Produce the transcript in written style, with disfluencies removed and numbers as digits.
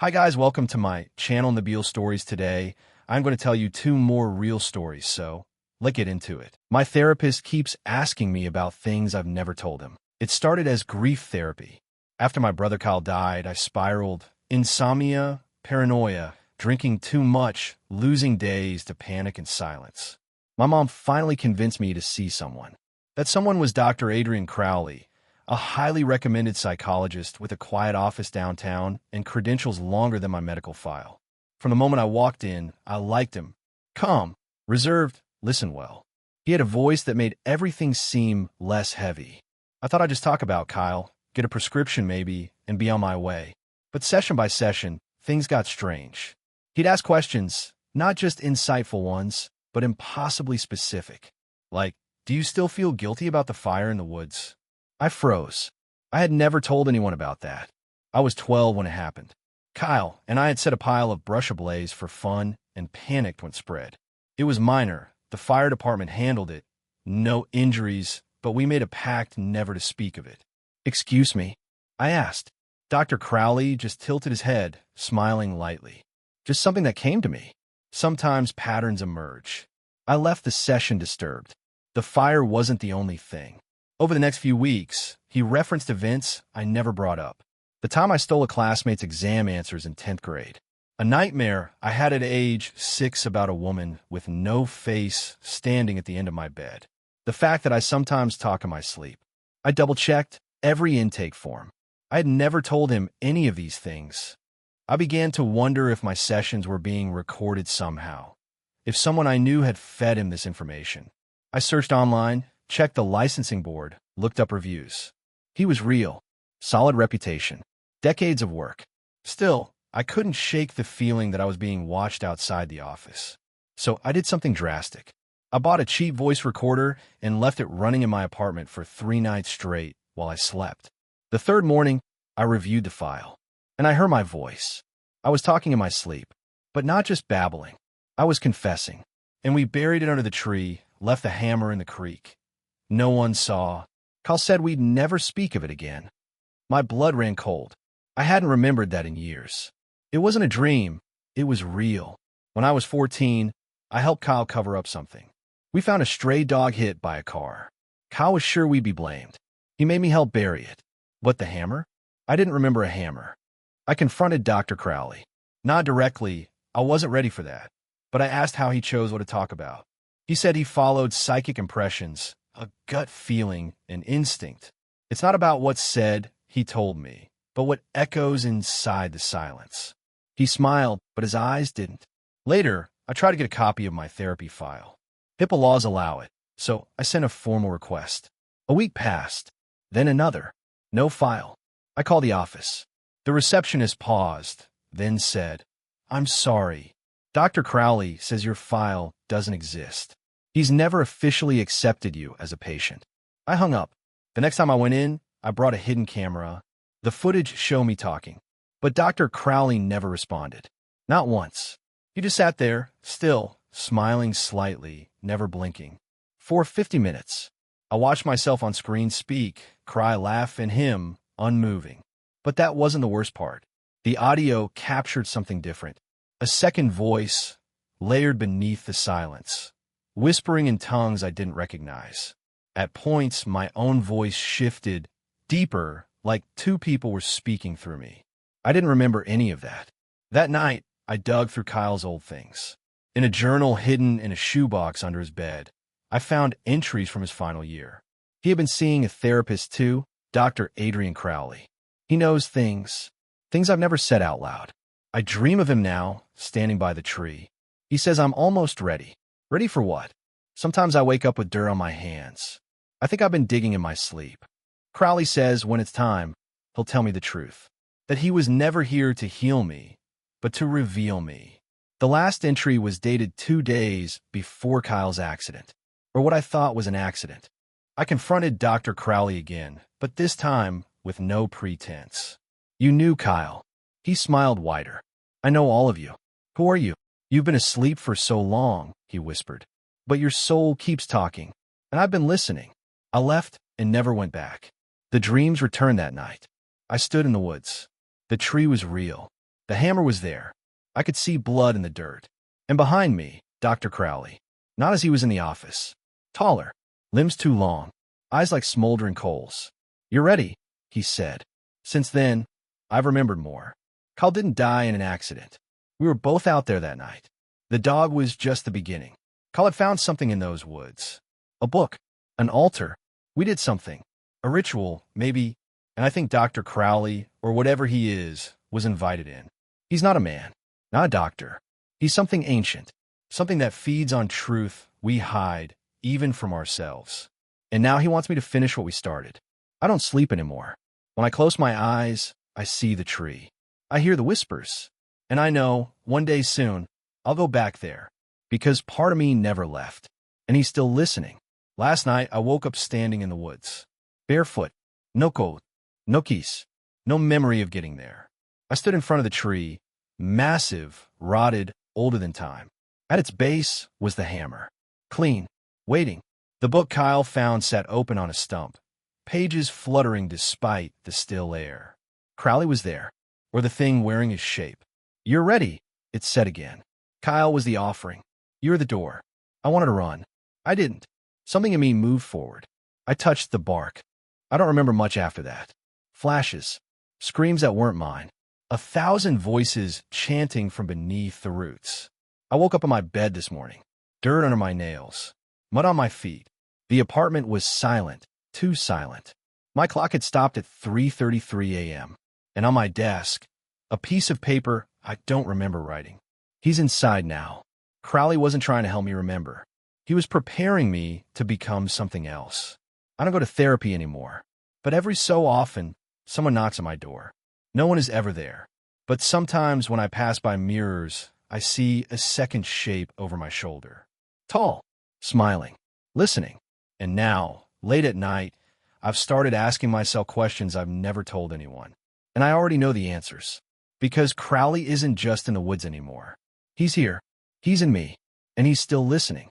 Hi guys, welcome to my channel, Nabil Stories. Today, I'm going to tell you two more real stories, so let's get into it. My therapist keeps asking me about things I've never told him. It started as grief therapy. After my brother Kyle died, I spiraled. Insomnia, paranoia, drinking too much, losing days to panic and silence. My mom finally convinced me to see someone. That someone was Dr. Adrian Crowley, a highly recommended psychologist with a quiet office downtown and credentials longer than my medical file. From the moment I walked in, I liked him. Calm, reserved, listen well. He had a voice that made everything seem less heavy. I thought I'd just talk about Kyle, get a prescription maybe, and be on my way. But session by session, things got strange. He'd ask questions, not just insightful ones, but impossibly specific. Like, do you still feel guilty about the fire in the woods? I froze. I had never told anyone about that. I was 12 when it happened. Kyle and I had set a pile of brush ablaze for fun and panicked when it spread. It was minor. The fire department handled it. No injuries, but we made a pact never to speak of it. Excuse me? I asked. Dr. Crowley just tilted his head, smiling lightly. Just something that came to me. Sometimes patterns emerge. I left the session disturbed. The fire wasn't the only thing. Over the next few weeks, he referenced events I never brought up. The time I stole a classmate's exam answers in 10th grade. A nightmare I had at age 6 about a woman with no face standing at the end of my bed. The fact that I sometimes talk in my sleep. I double-checked every intake form. I had never told him any of these things. I began to wonder if my sessions were being recorded somehow. If someone I knew had fed him this information. I searched online, checked the licensing board, looked up reviews. He was real. Solid reputation. Decades of work. Still, I couldn't shake the feeling that I was being watched outside the office. So I did something drastic. I bought a cheap voice recorder and left it running in my apartment for 3 nights straight while I slept. The third morning, I reviewed the file. And I heard my voice. I was talking in my sleep. But not just babbling. I was confessing. And we buried it under the tree, left the hammer in the creek. No one saw. Kyle said we'd never speak of it again. My blood ran cold. I hadn't remembered that in years. It wasn't a dream. It was real. When I was 14, I helped Kyle cover up something. We found a stray dog hit by a car. Kyle was sure we'd be blamed. He made me help bury it. But the hammer? I didn't remember a hammer. I confronted Dr. Crowley. Not directly. I wasn't ready for that. But I asked how he chose what to talk about. He said he followed psychic impressions, a gut feeling, an instinct. It's not about what's said, he told me, but what echoes inside the silence. He smiled, but his eyes didn't. Later, I tried to get a copy of my therapy file. HIPAA laws allow it, so I sent a formal request. A week passed, then another. No file. I called the office. The receptionist paused, then said, "I'm sorry. Dr. Crowley says your file doesn't exist. He's never officially accepted you as a patient." I hung up. The next time I went in, I brought a hidden camera. The footage showed me talking. But Dr. Crowley never responded. Not once. He just sat there, still, smiling slightly, never blinking. For 50 minutes. I watched myself on screen speak, cry, laugh, and him, unmoving. But that wasn't the worst part. The audio captured something different. A second voice, layered beneath the silence, whispering in tongues I didn't recognize. At points, my own voice shifted, deeper, like 2 people were speaking through me. I didn't remember any of that. That night, I dug through Kyle's old things. In a journal hidden in a shoebox under his bed, I found entries from his final year. He had been seeing a therapist too, Dr. Adrian Crowley. He knows things I've never said out loud. I dream of him now, standing by the tree. He says I'm almost ready. Ready for what? Sometimes I wake up with dirt on my hands. I think I've been digging in my sleep. Crowley says when it's time, he'll tell me the truth. That he was never here to heal me, but to reveal me. The last entry was dated 2 days before Kyle's accident, or what I thought was an accident. I confronted Dr. Crowley again, but this time with no pretense. "You knew Kyle." He smiled wider. "I know all of you." "Who are you?" "You've been asleep for so long," he whispered. "But your soul keeps talking, and I've been listening." I left and never went back. The dreams returned that night. I stood in the woods. The tree was real. The hammer was there. I could see blood in the dirt. And behind me, Dr. Crowley. Not as he was in the office. Taller, limbs too long, eyes like smoldering coals. "You're ready," he said. Since then, I've remembered more. Kyle didn't die in an accident. We were both out there that night. The dog was just the beginning. Kyle had found something in those woods. A book, an altar. We did something. A ritual, maybe. And I think Dr. Crowley, or whatever he is, was invited in. He's not a man, not a doctor. He's something ancient, something that feeds on truth we hide, even from ourselves. And now he wants me to finish what we started. I don't sleep anymore. When I close my eyes, I see the tree. I hear the whispers. And I know, one day soon, I'll go back there, because part of me never left. And he's still listening. Last night, I woke up standing in the woods. Barefoot. No coat. No keys. No memory of getting there. I stood in front of the tree, massive, rotted, older than time. At its base was the hammer. Clean. Waiting. The book Kyle found sat open on a stump, pages fluttering despite the still air. Crowley was there, or the thing wearing his shape. "You're ready," it said again. Kyle was the offering. "You're the door." I wanted to run. I didn't. Something in me moved forward. I touched the bark. I don't remember much after that. Flashes. Screams that weren't mine. 1,000 voices chanting from beneath the roots. I woke up on my bed this morning. Dirt under my nails. Mud on my feet. The apartment was silent. Too silent. My clock had stopped at 3:33 a.m. And on my desk, a piece of paper I don't remember writing. He's inside now. Crowley wasn't trying to help me remember. He was preparing me to become something else. I don't go to therapy anymore. But every so often, someone knocks on my door. No one is ever there. But sometimes when I pass by mirrors, I see a second shape over my shoulder. Tall, smiling, listening. And now, late at night, I've started asking myself questions I've never told anyone. And I already know the answers. Because Crowley isn't just in the woods anymore. He's here. He's in me. And he's still listening.